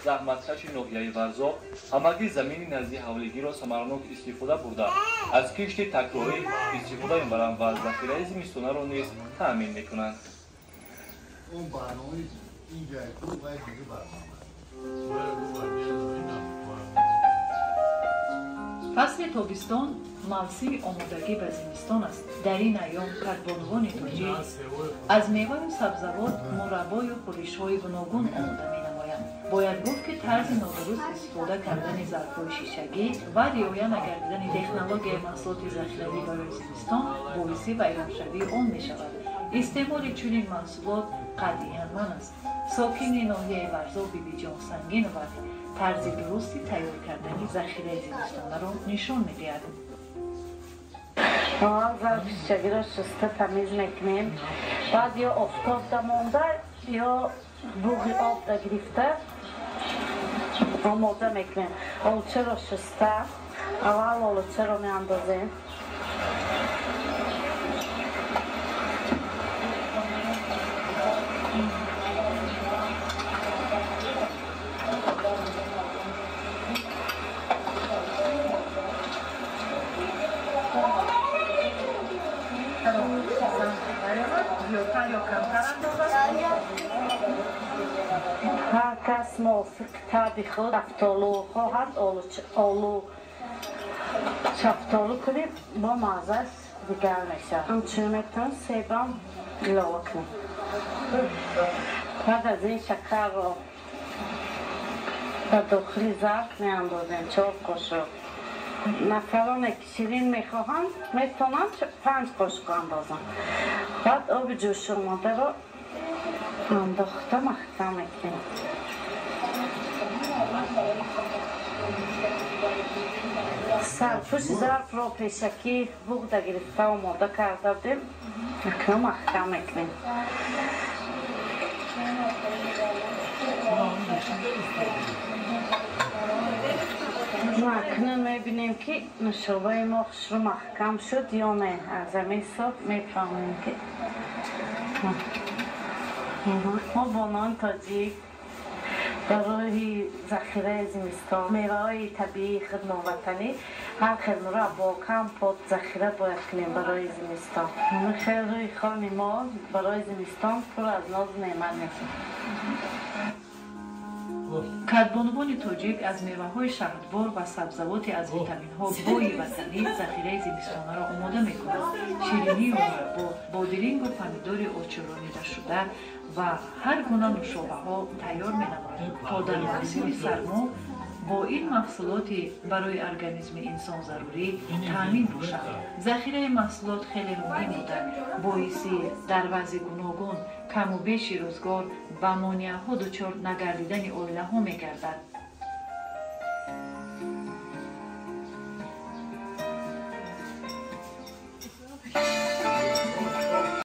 زحمتکش ناحیه ورزا همگی زمین نزدیک حوالگی را ثمرناک استفاده برده از کشت تکراری استفاده میبرند و ذخیره زمستانه را نیز تأمین میکنند. فصل تابستان موسم آمادگی به زمستان است. در این ایام کاربانوان توجیه از میوه و سبزیجات مربا و خورش‌های گوناگون آماده می‌نمایند. باید گفت که طرز نادرست استفاده کردن ظرف‌های شیشگی و رعایت نکردن تکنولوژی محصولات ذخیره‌ای برای زمستان باعث ویرانشوی آن می‌شود. استعمال چنین محصولات قطعاً منع است. ساکنین ناحیه ورزا بی‌جان سنگین و طرز درستی تیار کردن ذخیره زمستانه را نشان می‌دهد. اول ظرف شیشگی را شسته تمیز میکنیم، بعد یا آفتاب دمانده یا بوغ آب را گرفته آماده میکنیم. آلوچه را شسته، اول آلوچه را میاندازیم، هر کس موافق طبع خود شفتالو خواهد آلو شفتالو کنیم با مزه‌اش دیگر میشه. همچنین میتونیم سیب هم علاوه کنیم. بعد از این شکر را در داخل ظرف میاندازیم 4 قاشق. نفرانی که شیرین میخواهند میتونند 5 قاشق اندازند. بعد آب جوش آماده را انداخته محکم میکنیم. سرپوش ظرف را پیشکی بغض گرفته آماده کرده بودیم، اکنون محکم میکنیم. اکنون میبینیم که نوشابه ما رو محکم شد یا نه. از همین حساب میفهمیم که ما بانان تاجیک برای ذخیره زمستان میوه‌های طبیعی خدمت‌وطنی هر خیلی را با کمپوت ذخیره باید کنیم برای زمستان. خیلی خانه ما برای زمستان پر از ناز نعمت میشه. کاربانوان تاجیک از میوه‌های شهدبار و سبزیجات از ویتامین‌ها بوی وطنی ذخیره زمستانه را آماده می‌کنند. شیرینی و مربا، بادرنگ و پمیدور آچارانیده شده و هر گونه نوشابه‌ها تیار می‌نمایند تا در موسم سرما با این محصولات برای ارگانیسم انسان ضروری تامین باشد. ذخیره محصولات خیلی مهم بوده، باعث در وضع گوناگون کم و بیش روزگار و مانع‌ها دچار نگردیدن عائله‌ها می‌گردد.